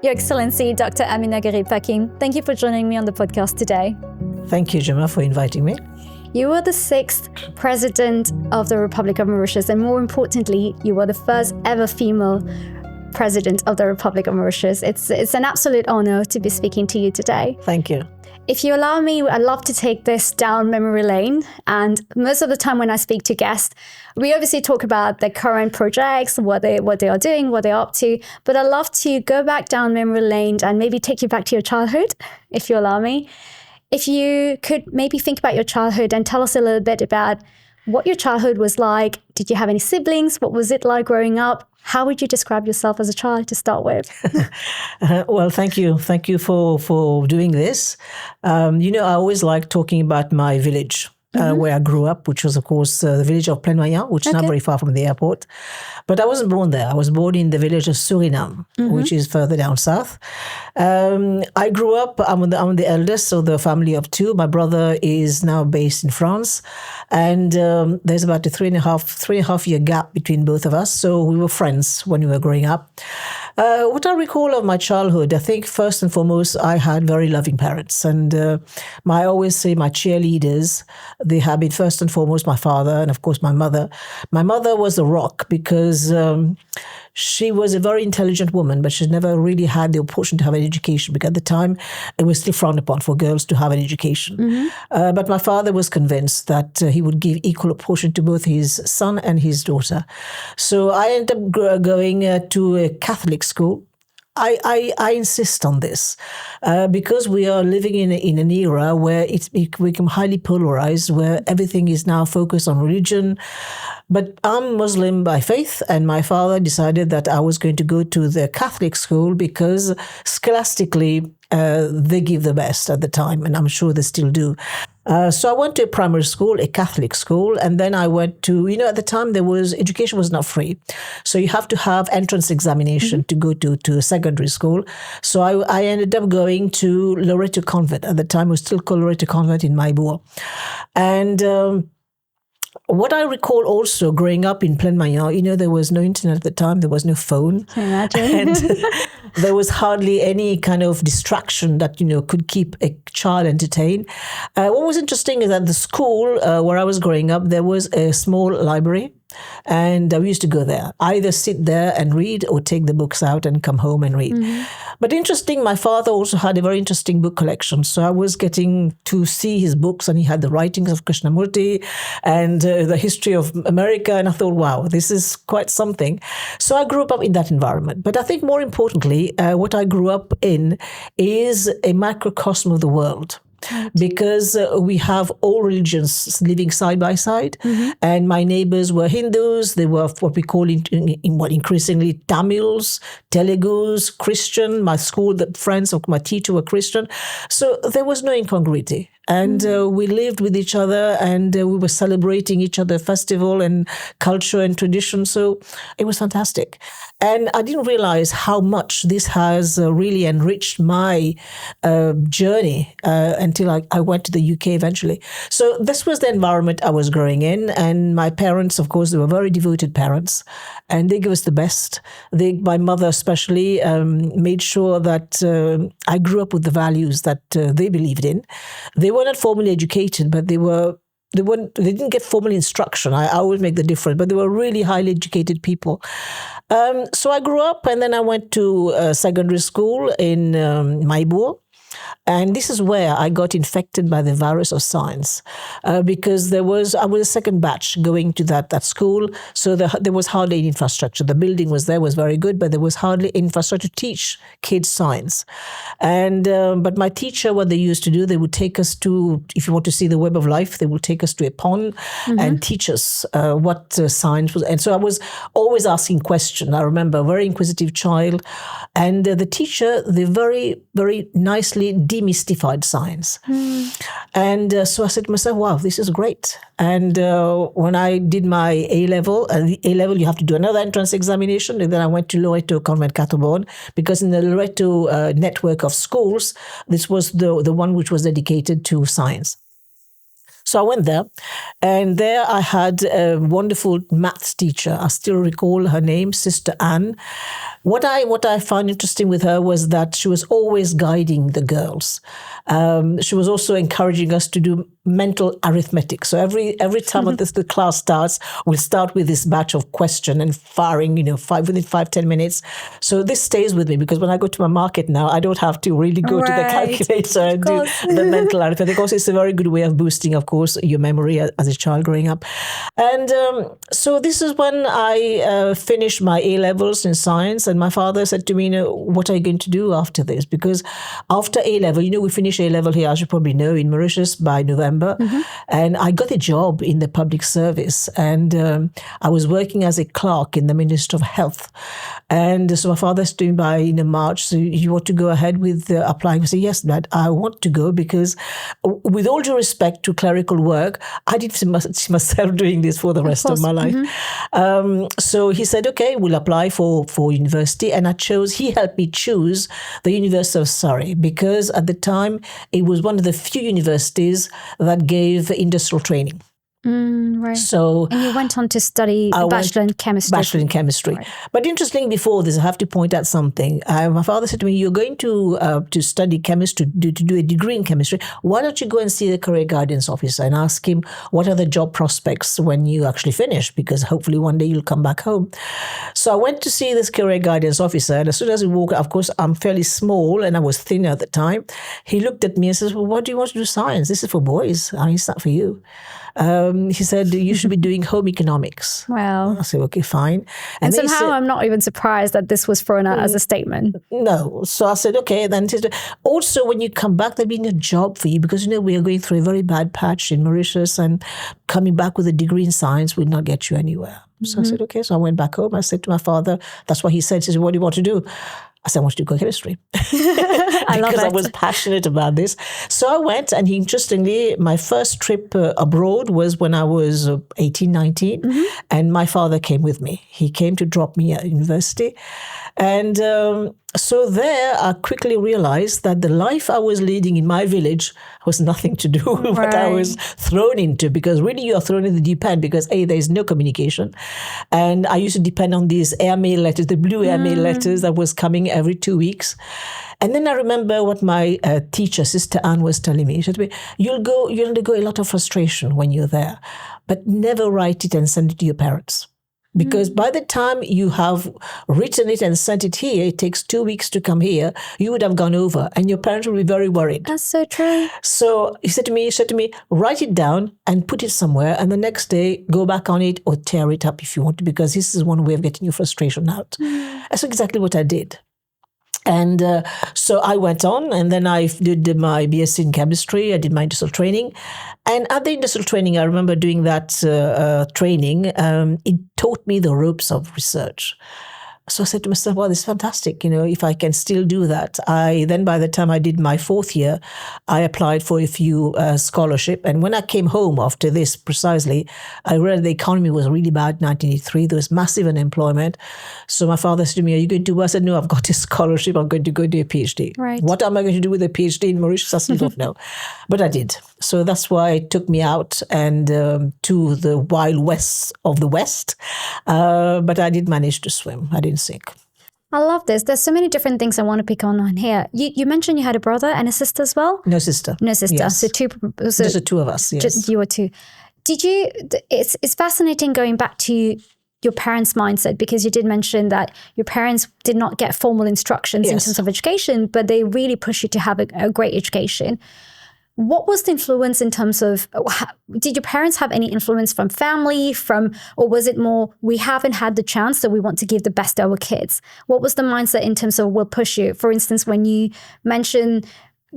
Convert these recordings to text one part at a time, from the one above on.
Your Excellency, Dr. Ameenah Gurib-Fakim, thank you for joining me on the podcast today. Thank you, Gemma, for inviting me. You were the 6th President of the Republic of Mauritius, and more importantly, you were the first ever female President of the Republic of Mauritius. It's an absolute honor to be speaking to you today. Thank you. If you allow me, I'd love to take this down memory lane. And most of the time when I speak to guests, we obviously talk about the current projects, what they are doing, what they're up to. But I'd love to go back down memory lane and maybe take you back to your childhood, if you allow me. If you could maybe think about your childhood and tell us a little bit about what your childhood was like. Did you have any siblings? What was it like growing up? How would you describe yourself as a child to start with? Well, thank you. Thank you for doing this. I always like talking about my village. Where I grew up, which was, of course, the village of Plaine-Maillan, which is not very far from the airport. But I wasn't born there. I was born in the village of Suriname, which is further down south. I grew up, I'm the eldest of the family of 2. My brother is now based in France. And there's about a three and a half year gap between both of us. So we were friends when we were growing up. What I recall of my childhood, I think first and foremost, I had very loving parents. And I always say my cheerleaders, they have been first and foremost my father and, of course, my mother. My mother was a rock because she was a very intelligent woman, but she never really had the opportunity to have an education because at the time it was still frowned upon for girls to have an education. But my father was convinced that he would give equal opportunity to both his son and his daughter. So I ended up going to a Catholic school. I insist on this because we are living in an era where it's become highly polarized, where everything is now focused on religion. But I'm Muslim by faith, and my father decided that I was going to go to the Catholic school because scholastically they give the best at the time, and I'm sure they still do. So I went to a primary school, a Catholic school, and then I went to, at the time education was not free. So you have to have entrance examination to go to a secondary school. So I ended up going to Loreto Convent. At the time it was still called Loreto Convent in Maibour. And what I recall also growing up in Plaine-Maillan, there was no internet at the time, there was no phone. Can you imagine? And there was hardly any kind of distraction that, could keep a child entertained. What was interesting is that the school where I was growing up, there was a small library. And we used to go there, either sit there and read or take the books out and come home and read. But interesting, my father also had a very interesting book collection. So I was getting to see his books, and he had the writings of Krishnamurti and the history of America. And I thought, wow, this is quite something. So I grew up in that environment. But I think more importantly, what I grew up in is a microcosm of the world. Right. Because we have all religions living side by side, and my neighbors were Hindus. They were what we call increasingly Tamils, Telugus, Christian. My school, the friends of my teacher were Christian, so there was no incongruity. And we lived with each other, and we were celebrating each other's festival and culture and tradition. So it was fantastic. And I didn't realize how much this has really enriched my journey until I went to the UK eventually. So this was the environment I was growing in. And my parents, of course, they were very devoted parents, and they gave us the best. My mother especially made sure that I grew up with the values that they believed in. They were not formally educated, but they didn't get formal instruction. I always make the difference, but they were really highly educated people. So I grew up, and then I went to secondary school in Maibour. And this is where I got infected by the virus of science, because I was a second batch going to that school. So there was hardly any infrastructure. The building was very good, but there was hardly infrastructure to teach kids science. And but my teacher, what they used to do, they would take us to, if you want to see the web of life, they would take us to a pond and teach us what science was. And so I was always asking questions. I remember a very inquisitive child, and the teacher, they very, very nicely demystified science. And so I said to myself, wow, this is great. And when I did my A-level, you have to do another entrance examination. And then I went to Loreto Convent Caterbone, because in the Loreto network of schools, this was the one which was dedicated to science. So I went there, and there I had a wonderful maths teacher. I still recall her name, Sister Anne. What I found interesting with her was that she was always guiding the girls. She was also encouraging us to do mental arithmetic. So every time the class starts, we'll start with this batch of question and firing, within 5-10 minutes. So this stays with me, because when I go to my market now, I don't have to really go to the calculator and do the mental arithmetic. Also, it's a very good way of boosting, of course, your memory as a child growing up. And so this is when I finished my A-levels in science, and my father said to me, what are you going to do after this? Because after A-level, we finish A-level here, as you probably know, in Mauritius by November. And I got a job in the public service, and I was working as a clerk in the Ministry of Health. And so my father said to me by March, so you want to go ahead with applying? I said, yes, Dad, I want to go, because with all due respect to clerical work, I didn't see myself doing this for the rest of my life. So he said, okay, we'll apply for university. And he helped me choose the University of Surrey, because at the time it was one of the few universities that gave industrial training. Right. So, and you went on to study Bachelor in Chemistry. Bachelor in Chemistry. Right. But interestingly, before this, I have to point out something. My father said to me, you're going to study chemistry, to do a degree in chemistry. Why don't you go and see the career guidance officer and ask him what are the job prospects when you actually finish? Because hopefully one day you'll come back home. So I went to see this career guidance officer. And as soon as we walked, of course, I'm fairly small and I was thin at the time. He looked at me and says, well, what do you want to do science? This is for boys. I mean, it's not for you. He said, you should be doing home economics. Wow. I said, okay, fine. And somehow I'm not even surprised that this was thrown out as a statement. No. So I said, okay. Then also, when you come back, there'll be no job for you, because, we are going through a very bad patch in Mauritius, and coming back with a degree in science will not get you anywhere. So I said, okay. So I went back home. I said to my father, that's what he said. He said, what do you want to do? I said, I want to go chemistry. Because I was passionate about this. So I went, and interestingly, my first trip abroad was when I was 18, 19, and my father came with me. He came to drop me at university. And so there, I quickly realized that the life I was leading in my village was nothing to do with what I was thrown into, because really you are thrown in the deep end, because there is no communication. And I used to depend on these airmail letters, the blue airmail letters that was coming every 2 weeks. And then I remember what my teacher, Sister Anne, was telling me. She said to me, you'll undergo a lot of frustration when you're there, but never write it and send it to your parents. Because by the time you have written it and sent it here, it takes 2 weeks to come here, you would have gone over, and your parents will be very worried. That's so true. So he said to me, write it down and put it somewhere, and the next day go back on it or tear it up if you want to, because this is one way of getting your frustration out. That's exactly what I did. And so I went on, and then I did my BSc in chemistry. I did my industrial training. And at the industrial training, I remember doing that training. It taught me the ropes of research. So I said to myself, well, this is fantastic, if I can still do that. Then by the time I did my 4th year, I applied for a few scholarship. And when I came home after this precisely, I realized the economy was really bad in 1983. There was massive unemployment. So my father said to me, are you going to do? I said, no, I've got a scholarship. I'm going to go do a PhD. Right. What am I going to do with a PhD in Mauritius? I still don't know. But I did. So that's why it took me out and to the wild west of the West. But I did manage to swim. I didn't sink. I love this. There's so many different things I want to pick on here. You mentioned you had a brother and a sister as well? No sister. No sister. Yes. So just the two of us, yes. Just you were two. It's fascinating going back to your parents' mindset, because you did mention that your parents did not get formal instructions in terms of education, but they really push you to have a great education. What was the influence in terms of, did your parents have any influence from family, or was it more, we haven't had the chance, so we want to give the best to our kids? What was the mindset in terms of, we'll push you? For instance, when you mentioned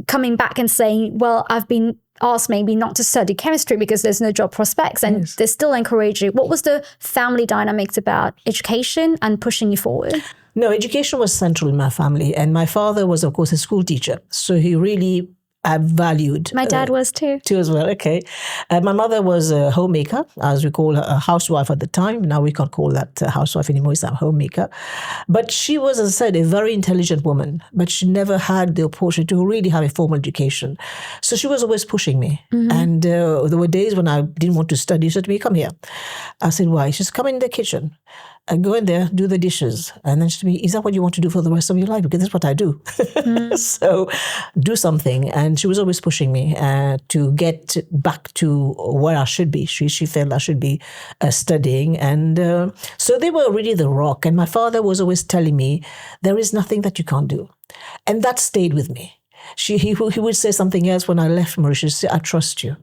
coming back and saying, well, I've been asked maybe not to study chemistry because there's no job prospects, and they still encourage you. What was the family dynamics about education and pushing you forward? No, education was central in my family. And my father was, of course, a school teacher. So he really I valued. My dad was too. Too as well, okay. My mother was a homemaker, as we call her, a housewife at the time. Now we can't call that a housewife anymore, it's a homemaker. But she was, as I said, a very intelligent woman, but she never had the opportunity to really have a formal education. So she was always pushing me. And there were days when I didn't want to study. She said to me, come here. I said, why? She said, come in the kitchen. I go in there, do the dishes. And then she said to me, is that what you want to do for the rest of your life? Because that's what I do. So do something. And she was always pushing me to get back to where I should be. She felt I should be studying. And so they were really the rock. And my father was always telling me, there is nothing that you can't do. And that stayed with me. He would say something else when I left Mauritius, I trust you.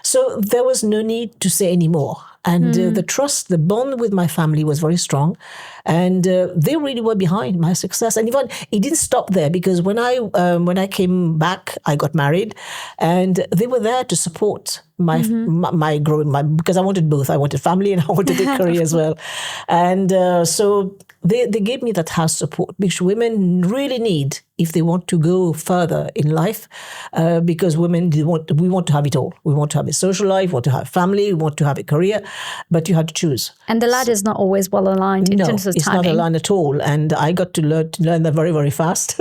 So there was no need to say any more. And the trust, the bond with my family was very strong. And they really were behind my success. And even it didn't stop there, because when I came back, I got married, and they were there to support my growing, because I wanted both. I wanted family and I wanted a career as well. And so they gave me that house support, which women really need if they want to go further in life, because women, we want to have it all. We want to have a social life, we want to have family, we want to have a career, but you have to choose. And the ladder is not always well aligned in terms of timing. It's not aligned at all. And I got to learn that very, very fast.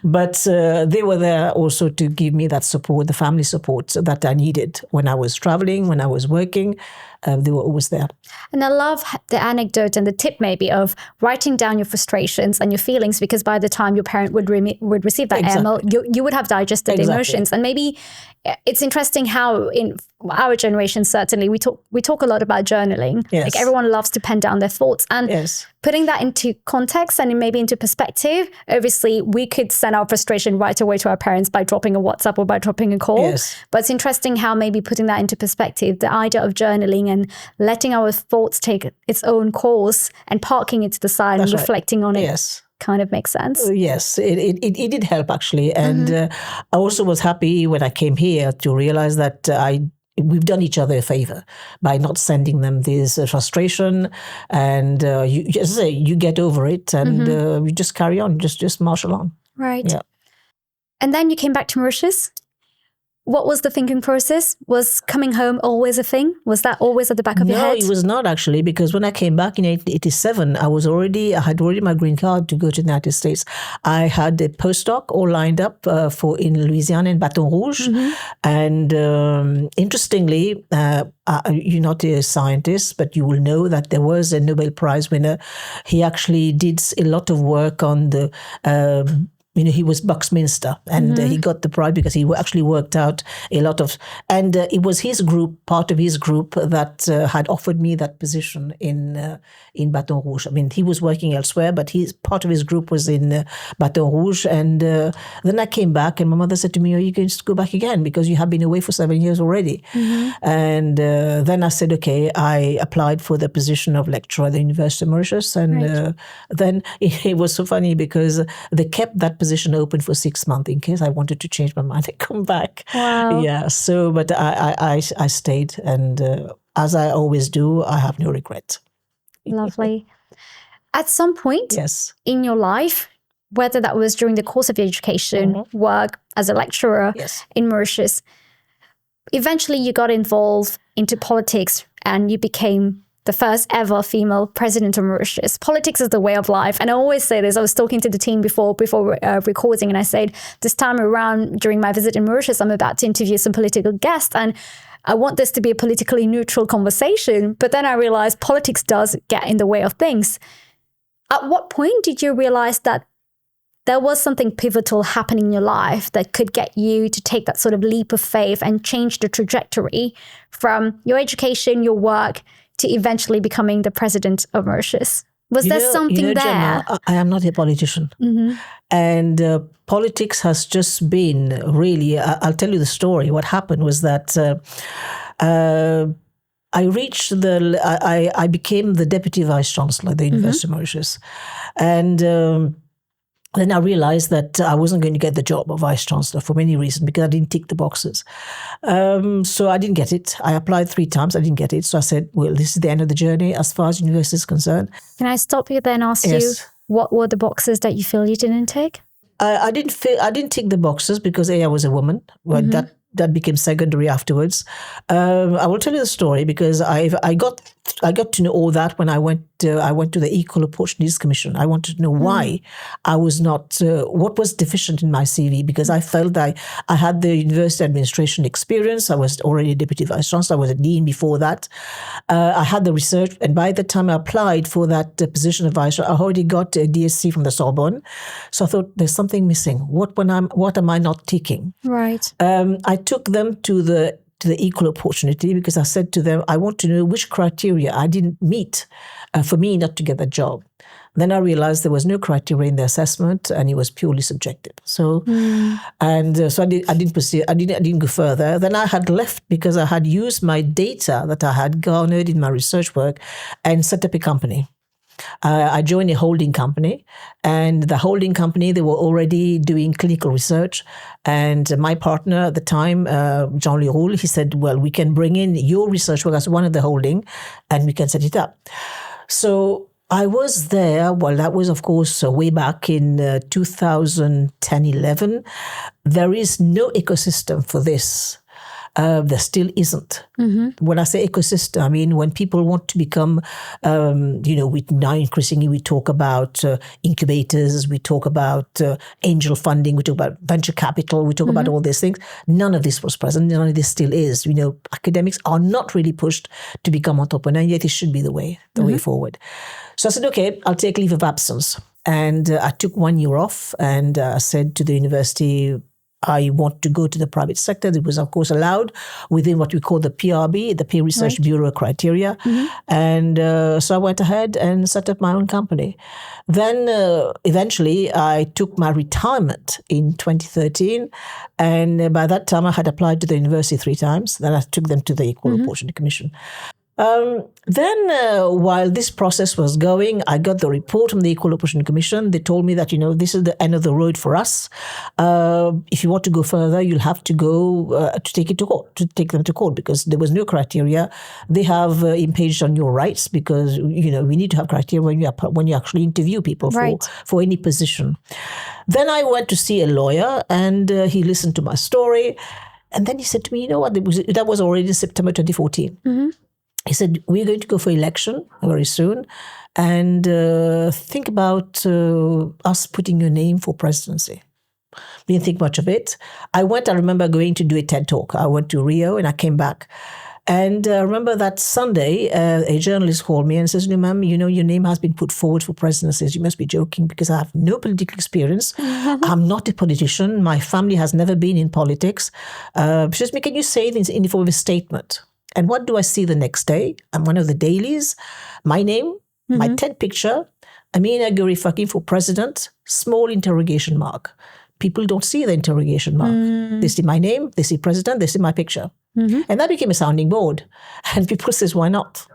But they were there also to give me that support, the family support that I needed when I was traveling, when I was working. They were always there. And I love the anecdote and the tip maybe of writing down your frustrations and your feelings, because by the time your parent would receive that email, you would have digested the emotions. And maybe it's interesting how in our generation, certainly, we talk a lot about journaling. Yes. Like everyone loves to pen down their thoughts. And putting that into context and maybe into perspective, obviously we could send our frustration right away to our parents by dropping a WhatsApp or by dropping a call. Yes. But it's interesting how maybe putting that into perspective, the idea of journaling and letting our thoughts take its own course and parking it to the side and reflecting on it kind of makes sense. Yes, it did help actually. And I also was happy when I came here to realize that we've done each other a favor by not sending them this frustration, and you get over it, and you just carry on, just marshal on. Right. Yeah. And then you came back to Mauritius. What was the thinking process? Was coming home always a thing? Was that always at the back of your head? No, it was not actually, because when I came back in 1987, I had already my green card to go to the United States. I had a postdoc all lined up in Louisiana in Baton Rouge. And interestingly, you're not a scientist, but you will know that there was a Nobel Prize winner. He actually did a lot of work on the he was Buckminster, and he got the prize because he actually worked out a lot of, and it was his group, part of his group, that had offered me that position in Baton Rouge. I mean, he was working elsewhere, but part of his group was in Baton Rouge. And then I came back, and my mother said to me, "Are you going to go back again? Because you have been away for 7 years already." And then I said, "Okay." I applied for the position of lecturer at the University of Mauritius, and then it was so funny because they kept that position open for 6 months in case I wanted to change my mind and come back. Wow. Yeah. So, but I stayed, and as I always do, I have no regret. Lovely. At some point in your life, whether that was during the course of your education, work as a lecturer in Mauritius, eventually you got involved into politics and you became the first ever female president of Mauritius. Politics is the way of life. And I always say this. I was talking to the team before recording, and I said, this time around during my visit in Mauritius, I'm about to interview some political guests, and I want this to be a politically neutral conversation. But then I realized politics does get in the way of things. At what point did you realize that there was something pivotal happening in your life that could get you to take that sort of leap of faith and change the trajectory from your education, your work, to eventually becoming the president of Mauritius? Was there something there? Gemma, I am not a politician. And politics has just been really, I'll tell you the story. What happened was that I became the deputy vice chancellor at the University of Mauritius. And then I realized that I wasn't going to get the job of vice chancellor for many reasons, because I didn't tick the boxes. So I didn't get it. I applied 3 times. I didn't get it. So I said, well, this is the end of the journey as far as university is concerned. Can I stop you there and ask you, what were the boxes that you feel you didn't tick? I didn't tick the boxes because I was a woman. Well, that became secondary afterwards. I will tell you the story because I got to know all that when I went to the Equal Opportunities Commission. I wanted to know why I was not, what was deficient in my CV, because I felt I had the university administration experience. I was already a deputy vice chancellor. I was a dean before that. I had the research, and by the time I applied for that position of vice chancellor, I already got a DSc from the Sorbonne. So I thought there's something missing. What am I not ticking? Right. I took them to the equal opportunity because I said to them, I want to know which criteria I didn't meet for me not to get the job. Then I realized there was no criteria in the assessment and it was purely subjective. So, so I didn't pursue. I didn't go further. Then I had left because I had used my data that I had garnered in my research work and set up a company. I joined a holding company, and the holding company, they were already doing clinical research. And my partner at the time, Jean Leroux, he said, well, we can bring in your research work as one of the holding and we can set it up. So I was there. Well, that was, of course, way back in 2010-11. There is no ecosystem for this. There still isn't. When I say ecosystem, I mean when people want to become, now increasingly we talk about incubators, we talk about angel funding, we talk about venture capital, we talk about all these things. None of this was present. None of this still is. Academics are not really pushed to become entrepreneurs, yet it should be the way forward. So I said, okay, I'll take leave of absence. And I took 1 year off and said to the university, I want to go to the private sector. It was, of course, allowed within what we call the PRB, the Peer Research Bureau criteria. And so I went ahead and set up my own company. Then eventually I took my retirement in 2013. And by that time I had applied to the university 3 times. Then I took them to the Equal Opportunity Commission. Then while this process was going, I got the report from the Equal Opportunity Commission. They told me that, this is the end of the road for us. If you want to go further, you'll have to go to take them to court because there was no criteria. They have impinged on your rights because, we need to have criteria when you actually interview people for any position. Then I went to see a lawyer and he listened to my story. And then he said to me, you know what, that was already in September 2014. He said, we're going to go for election very soon and think about us putting your name for presidency. Didn't think much of it. I remember going to do a TED Talk. I went to Rio and I came back. And I remember that Sunday, a journalist called me and says, ma'am, your name has been put forward for presidency. You must be joking because I have no political experience. I'm not a politician. My family has never been in politics. She says, can you say this in the form of a statement? And what do I see the next day? I'm one of the dailies. My name, my TED picture, Ameenah Gurib-Fakim for president, small interrogation mark. People don't see the interrogation mark. They see my name, they see president, they see my picture. And that became a sounding board. And people says, why not?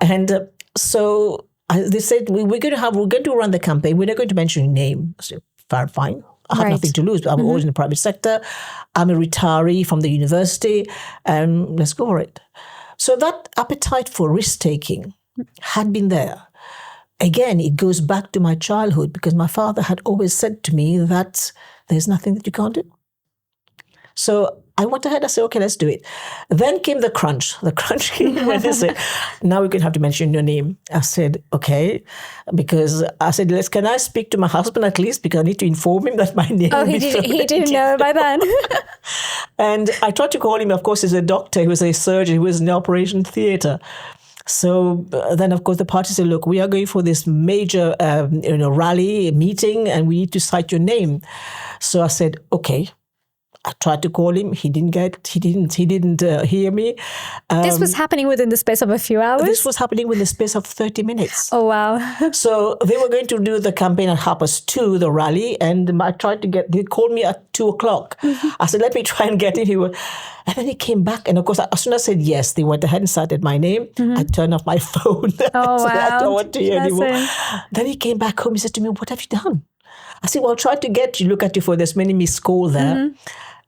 And so they said, we're going to run the campaign. We're not going to mention your name. I said, fine. I have nothing to lose. I'm always in the private sector. I'm a retiree from the university. And let's go for it. So that appetite for risk-taking had been there. Again, it goes back to my childhood because my father had always said to me that there's nothing that you can't do. So I went ahead. I said, okay, let's do it. Then came the crunch. The crunch came when they said, now we're going to have to mention your name. I said, okay, because I said, can I speak to my husband at least? Because I need to inform him that my name is he didn't know by then. And I tried to call him, of course, he's a doctor, he was a surgeon, he was in the operation theatre. So then, of course, the party said, look, we are going for this major rally, meeting, and we need to cite your name. So I said, okay. I tried to call him. He didn't hear me. This was happening within the space of a few hours? This was happening within the space of 30 minutes. Oh, wow. So they were going to do the campaign at 2:30, the rally, and they called me at 2:00. I said, let me try and get him. And then he came back. And of course, as soon as I said yes, they went ahead and cited my name. I turned off my phone. Oh, I wow. I don't want to hear anymore. Then he came back home. He said to me, what have you done? I said, well, I tried to get you, look at you for there's many missed calls there.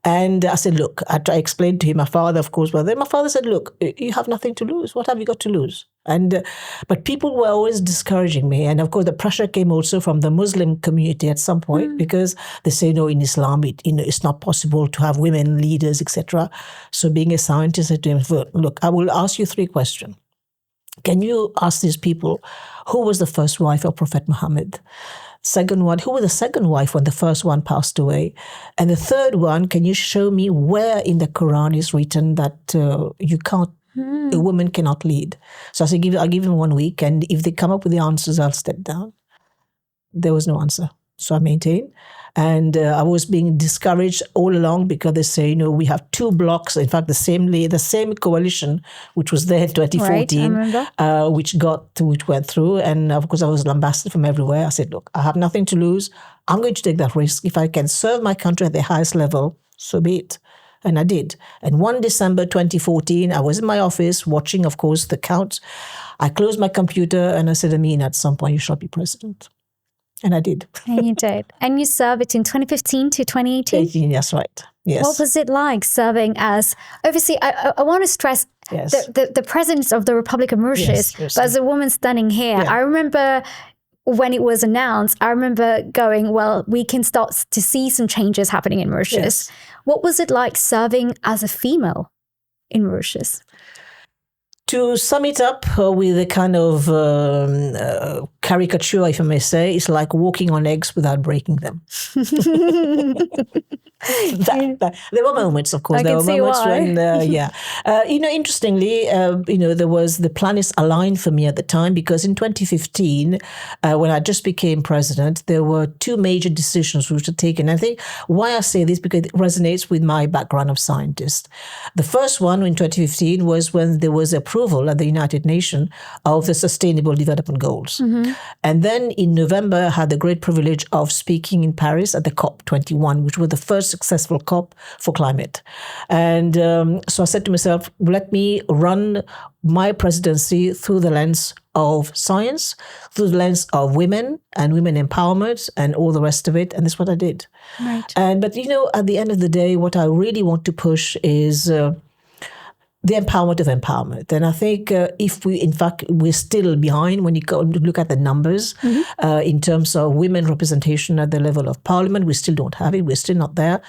And I said, look, I explained to him, my father, of course, well, then my father said, look, you have nothing to lose. What have you got to lose? And but people were always discouraging me. And of course, the pressure came also from the Muslim community at some point, because they say, no, in Islam, it's not possible to have women leaders, etc. So being a scientist, I said to him, look, I will ask you 3 questions. Can you ask these people, who was the first wife of Prophet Muhammad? Second one, who was the second wife when the first one passed away? And the third one, can you show me where in the Quran is written that you can't, a woman cannot lead? So I said, I'll give them 1 week, and if they come up with the answers, I'll step down. There was no answer. So I maintained. And I was being discouraged all along, because they say, we have 2 blocks. In fact, the same coalition, which was there in 2014, right, which went through. And of course, I was lambasted from everywhere. I said, look, I have nothing to lose. I'm going to take that risk. If I can serve my country at the highest level, so be it. And I did. And 1 December 2014, I was in my office watching, of course, the count. I closed my computer and I said, Ameenah, at some point you shall be president. And I did. And you did. And you served between 2015 to 2018? That's right. Yes. What was it like serving as, obviously, I want to stress the President of the Republic of Mauritius, but as a woman standing here, I remember when it was announced, I remember going, well, we can start to see some changes happening in Mauritius. What was it like serving as a female in Mauritius? To sum it up with a kind of caricature, if I may say, it's like walking on eggs without breaking them. There were moments, of course. There were moments when, interestingly, there was the planets aligned for me at the time, because in 2015, when I just became president, there were 2 major decisions which were taken. I think why I say this, because it resonates with my background of scientist. The first one in 2015 was when there was approval at the United Nations of the Sustainable Development Goals. And then in November, I had the great privilege of speaking in Paris at the COP21, which was the first successful COP for climate. And so I said to myself, let me run my presidency through the lens of science, through the lens of women and women empowerment and all the rest of it. And that's what I did. Right. But at the end of the day, what I really want to push is the empowerment of empowerment. And I think we're still behind when you go and look at the numbers in terms of women representation at the level of parliament. We still don't have it. We're still not there.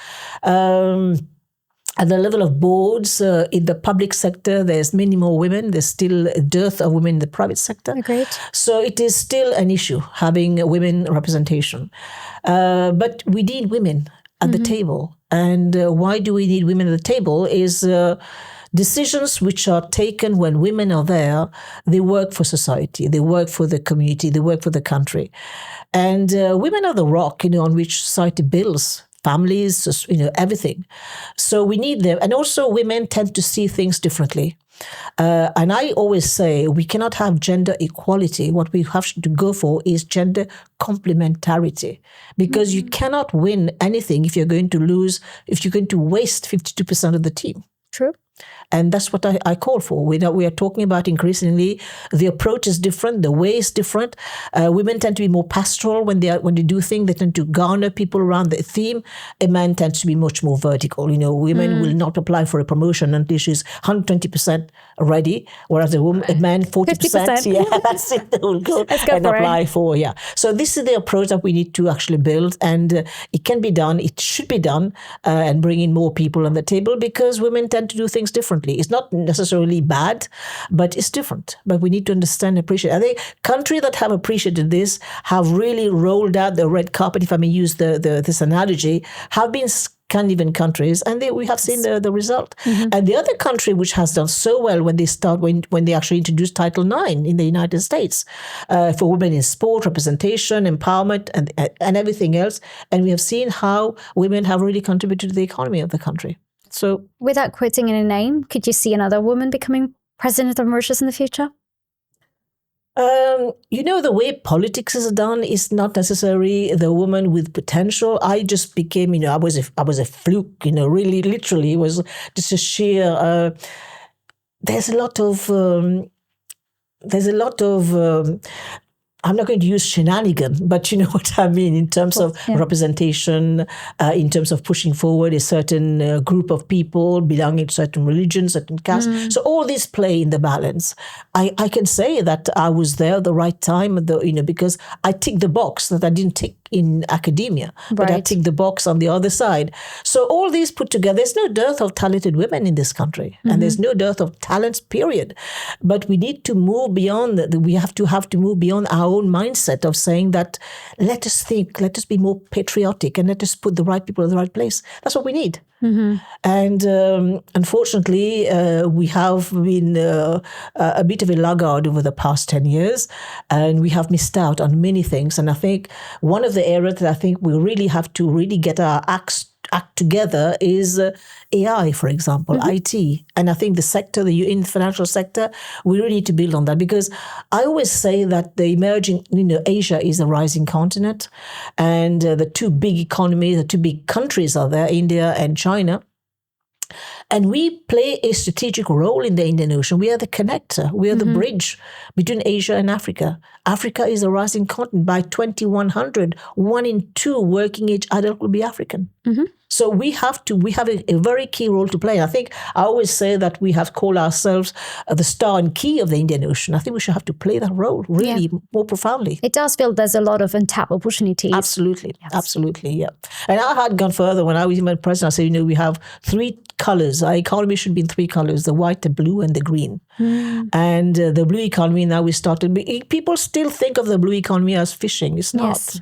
At the level of boards, in the public sector, there's many more women. There's still a dearth of women in the private sector. Agreed. So it is still an issue, having women representation. But we need women at the table. And why do we need women at the table is decisions which are taken when women are there, they work for society, they work for the community, they work for the country. And women are the rock, on which society builds. Families, everything. So we need them. And also women tend to see things differently. And I always say we cannot have gender equality. What we have to go for is gender complementarity, because you cannot win anything if you're going to waste 52% of the team. True. And that's what I call for. We are talking about increasingly the approach is different, the way is different. Women tend to be more pastoral when they do things. They tend to garner people around the theme. A man tends to be much more vertical. Women will not apply for a promotion until she's 120% ready, whereas a man 40%. Yeah, that's it. They will go and apply for. Yeah. So this is the approach that we need to actually build, and it can be done. It should be done, and bring in more people on the table, because women tend to do things differently. It's not necessarily bad, but it's different. But we need to understand and appreciate. I think countries that have appreciated this have really rolled out the red carpet, if I may use this analogy, have been Scandinavian countries, and we have seen the result. And the other country which has done so well when they actually introduced Title IX in the United States for women in sport, representation, empowerment, and everything else. And we have seen how women have really contributed to the economy of the country. So, without quoting any name, could you see another woman becoming president of Mauritius in the future? The way politics is done is not necessarily the woman with potential. I just became, I was a fluke, really, literally, it was just a sheer. There's a lot of I'm not going to use shenanigan, but you know what I mean in terms of representation, in terms of pushing forward a certain group of people belonging to certain religions, certain castes. So all these play in the balance. I can say that I was there at the right time, because I ticked the box that I didn't tick in academia, but I ticked the box on the other side. So all these put together, there's no dearth of talented women in this country, and there's no dearth of talents, period. But we need to move beyond that. We have to move beyond our own mindset of saying that let us think, let us be more patriotic, and let us put the right people in the right place. That's what we need. And unfortunately, we have been a bit of a laggard over the past 10 years, and we have missed out on many things. And I think one of the areas that I think we really have to really get our act together is AI, for example, IT. And I think the sector, in the financial sector, we really need to build on that, because I always say that the emerging, Asia is a rising continent, and the two big economies, the two big countries are there, India and China. And we play a strategic role in the Indian Ocean. We are the connector. We are the bridge between Asia and Africa. Africa is a rising continent. By 2100, 1 in 2 working age adult will be African. So we have a very key role to play. I think I always say that we have called ourselves the star and key of the Indian Ocean. I think we should have to play that role really more profoundly. It does feel there's a lot of untapped opportunities. Absolutely. Absolutely. Yeah. And I had gone further when I was even president. I said, we have 3 colors. Our economy should be in 3 colors: the white, the blue, and the green. And the blue economy, now we started. People still think of the blue economy as fishing. It's not.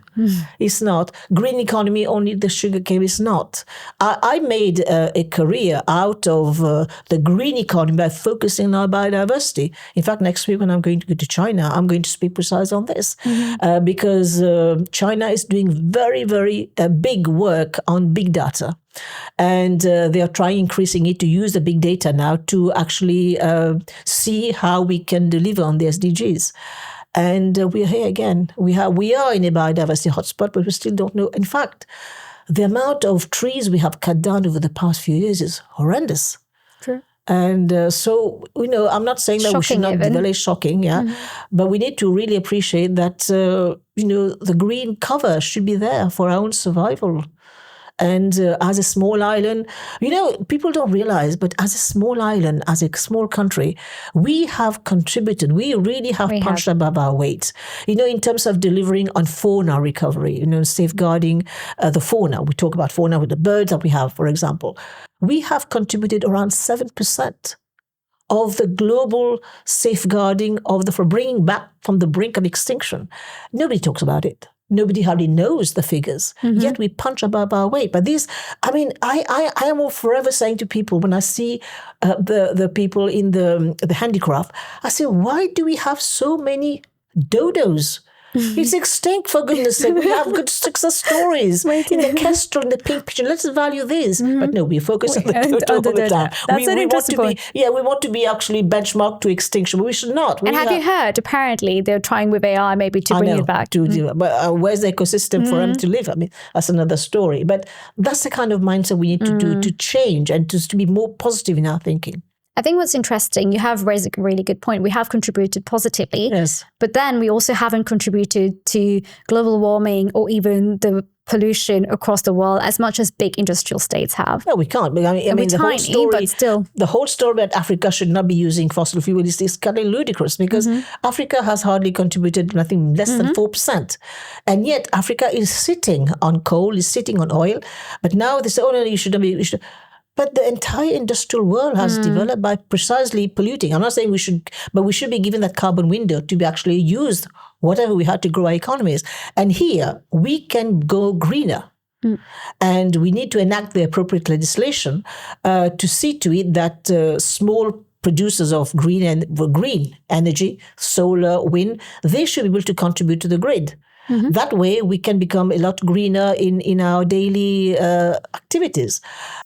It's not. Green economy, only the sugar cane. It's not. I made a career out of the green economy by focusing on biodiversity. In fact, next week when I'm going to go to China, I'm going to speak precise on this, because China is doing very, very big work on big data. And they are trying increasing it to use the big data now to actually see how we can deliver on the SDGs. And we are here again. We are in a biodiversity hotspot, but we still don't know. In fact, the amount of trees we have cut down over the past few years is horrendous. True. And so, I'm not saying that we should not develop, shocking, but we need to really appreciate that, the green cover should be there for our own survival. And as a small island, people don't realize, but as a small island, as a small country, we have contributed. We really have punched above our weight, in terms of delivering on fauna recovery, safeguarding the fauna. We talk about fauna with the birds that we have, for example. We have contributed around 7% of the global safeguarding for bringing back from the brink of extinction. Nobody talks about it. Nobody hardly knows the figures, yet we punch above our weight. But I am forever saying to people when I see the people in the handicraft, I say, why do we have so many dodos? It's extinct, for goodness sake. We have good success stories in the kestrel, in the pink pigeon. Let's value this. But no, we focus on the dodo all the time. That's an interesting point. We want to be actually benchmarked to extinction, but we should not. And have you heard, apparently, they're trying with AI maybe to bring it back. But where's the ecosystem for them to live? That's another story. But that's the kind of mindset we need to do to change and to be more positive in our thinking. I think what's interesting, you have raised a really good point. We have contributed positively, but then we also haven't contributed to global warming or even the pollution across the world as much as big industrial states have. No, we can't. We're the tiny, whole story, but still. The whole story about Africa should not be using fossil fuel is kind of ludicrous, because Africa has hardly contributed, I think, less than 4%. And yet Africa is sitting on coal, is sitting on oil. But now they say, oh, no, you should not be... But the entire industrial world has developed by precisely polluting. I'm not saying we should, but we should be given that carbon window to be actually used, whatever we had to grow our economies. And here, we can go greener. And we need to enact the appropriate legislation to see to it that small producers of green energy, solar, wind, they should be able to contribute to the grid. That way, we can become a lot greener in our daily activities.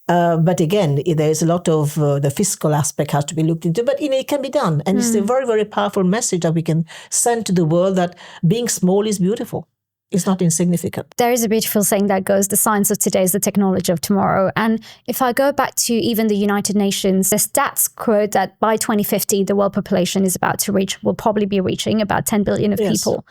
But again, there's a lot of the fiscal aspect has to be looked into. But it can be done, and it's a very, very powerful message that we can send to the world that being small is beautiful. It's not insignificant. There is a beautiful saying that goes, the science of today is the technology of tomorrow. And if I go back to even the United Nations, the stats quote that by 2050, the world population will probably be reaching about 10 billion of people.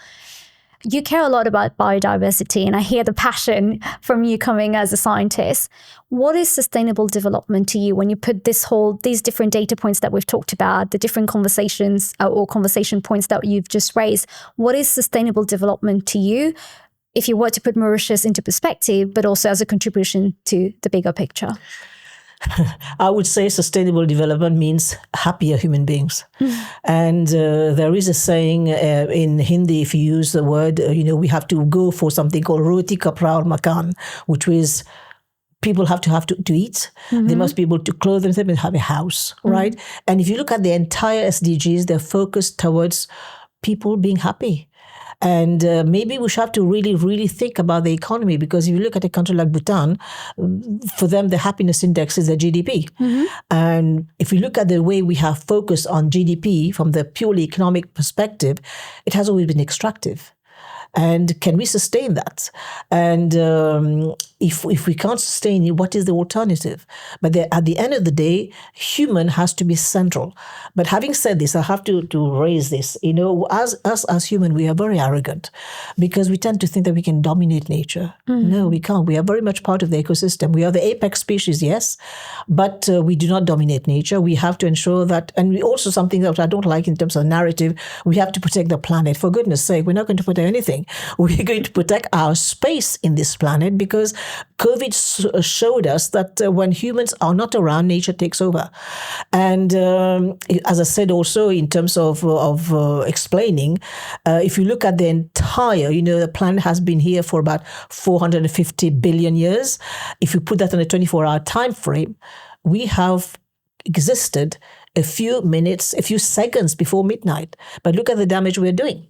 You care a lot about biodiversity, and I hear the passion from you coming as a scientist. What is sustainable development to you when you put these different data points that we've talked about, the different conversations or conversation points that you've just raised? What is sustainable development to you if you were to put Mauritius into perspective, but also as a contribution to the bigger picture? I would say sustainable development means happier human beings. And there is a saying in Hindi, if you use the word, we have to go for something called roti kapra aur makan, which is people have to eat. They must be able to clothe themselves and have a house, right? And if you look at the entire SDGs, they're focused towards people being happy. And maybe we should have to really, really think about the economy, because if you look at a country like Bhutan, for them, the happiness index is their GDP. And if you look at the way we have focused on GDP from the purely economic perspective, it has always been extractive. And can we sustain that? And if we can't sustain it, what is the alternative? But at the end of the day, human has to be central. But having said this, I have to raise this. As human, we are very arrogant because we tend to think that we can dominate nature. No, we can't. We are very much part of the ecosystem. We are the apex species, yes, but we do not dominate nature. We have to ensure that, and we also something that I don't like in terms of narrative, we have to protect the planet. For goodness sake, we're not going to protect anything. We're going to protect our space in this planet, because COVID showed us that when humans are not around, nature takes over. And as I said also in terms of explaining, if you look at the entire, the planet has been here for about 450 billion years. If you put that on a 24-hour time frame, we have existed a few minutes, a few seconds before midnight. But look at the damage we're doing.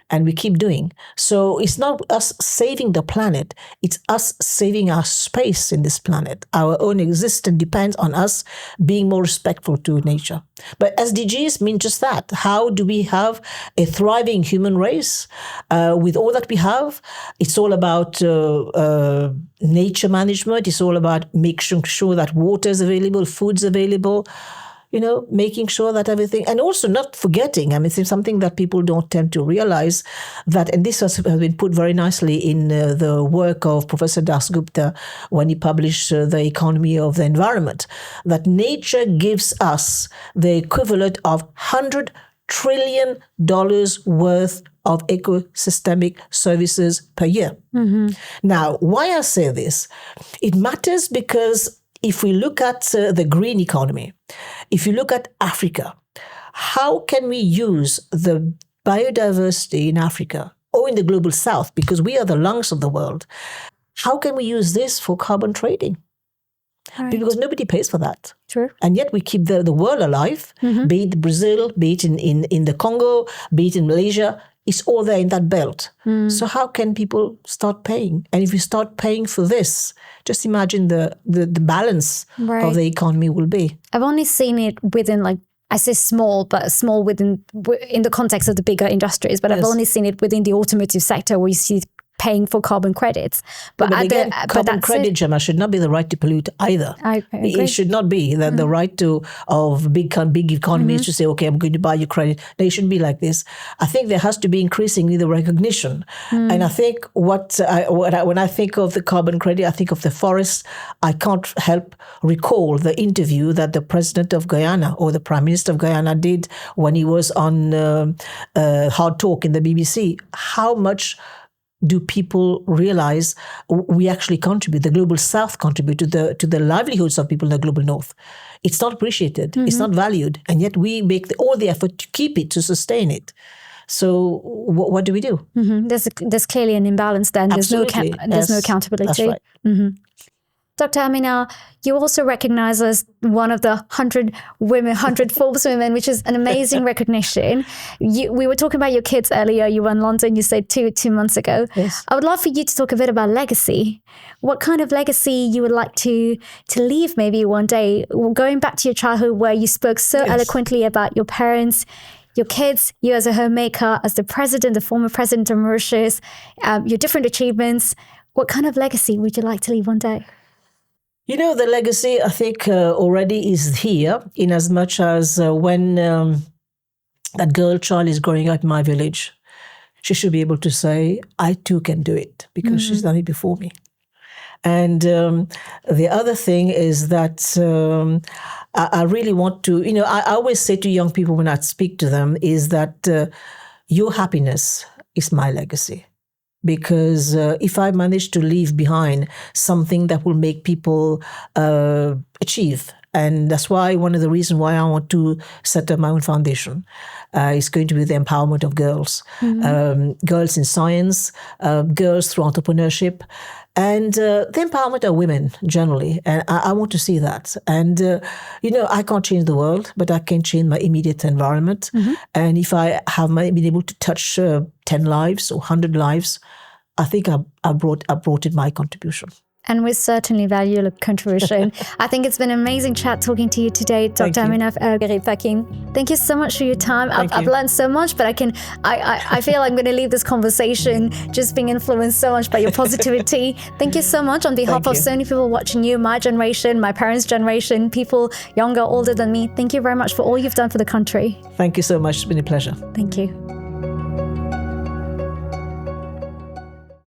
And we keep doing. So it's not us saving the planet, it's us saving our space in this planet. Our own existence depends on us being more respectful to nature. But SDGs mean just that. How do we have a thriving human race with all that we have? It's all about nature management. It's all about making sure that water is available, food's available, making sure that everything, and also not forgetting, it's something that people don't tend to realize that, and this has been put very nicely in the work of Professor Das Gupta when he published The Economy of the Environment, that nature gives us the equivalent of $100 trillion worth of ecosystemic services per year. Now, why I say this? It matters because if we look at the green economy, if you look at Africa, how can we use the biodiversity in Africa or in the global south, because we are the lungs of the world, how can we use this for carbon trading? Right. Because nobody pays for that. True. And yet we keep the world alive, be it Brazil, be it in the Congo, be it in Malaysia. It's all there in that belt. So how can people start paying? And if you start paying for this, just imagine the balance of the economy will be. I've only seen it within, I say small, but small in the context of the bigger industries. But I've only seen it within the automotive sector, where you see paying for carbon credits. But again, carbon credit, Gemma, should not be the right to pollute either. I agree. It should not be the right of big economies to say, okay, I'm going to buy your credit. No, it shouldn't be like this. I think there has to be increasingly the recognition. And I think when I think of the carbon credit, I think of the forests. I can't help recall the interview that the President of Guyana or the Prime Minister of Guyana did when he was on Hard Talk in the BBC. How much do people realize we actually contribute, the global south contribute to the livelihoods of people in the global north? It's not appreciated, it's not valued, and yet we make all the effort to keep it, to sustain it. So what do we do? There's clearly an imbalance then. There's no accountability. That's right. Dr. Ameenah, you also recognize as one of the 100 Forbes women, which is an amazing recognition. We were talking about your kids earlier. You were in London, you said two months ago. Yes. I would love for you to talk a bit about legacy. What kind of legacy you would like to leave maybe one day, going back to your childhood where you spoke so eloquently about your parents, your kids, you as a homemaker, as the president, the former president of Mauritius, your different achievements. What kind of legacy would you like to leave one day? You know, the legacy, I think, already is here, in as much as when that girl child is growing up in my village, she should be able to say, I too can do it, because she's done it before me. And the other thing is that I really want to, you know, I always say to young people when I speak to them is that your happiness is my legacy. Because if I manage to leave behind something that will make people achieve, and that's why one of the reasons why I want to set up my own foundation is going to be the empowerment of girls. Girls in science, girls through entrepreneurship, and the empowerment of women generally. And I want to see that. And, you know, I can't change the world, but I can change my immediate environment. And if I have been able to touch 10 lives or 100 lives, I think I brought in my contribution. And we certainly value your contribution. I think it's been an amazing chat talking to you today, Dr. Ameenah Gurib-Fakim. Thank you so much for your time. I've learned so much, but I feel I'm going to leave this conversation just being influenced so much by your positivity. Thank you so much on behalf of so many people watching you, my generation, my parents' generation, people younger, older than me. Thank you very much for all you've done for the country. Thank you so much. It's been a pleasure. Thank you.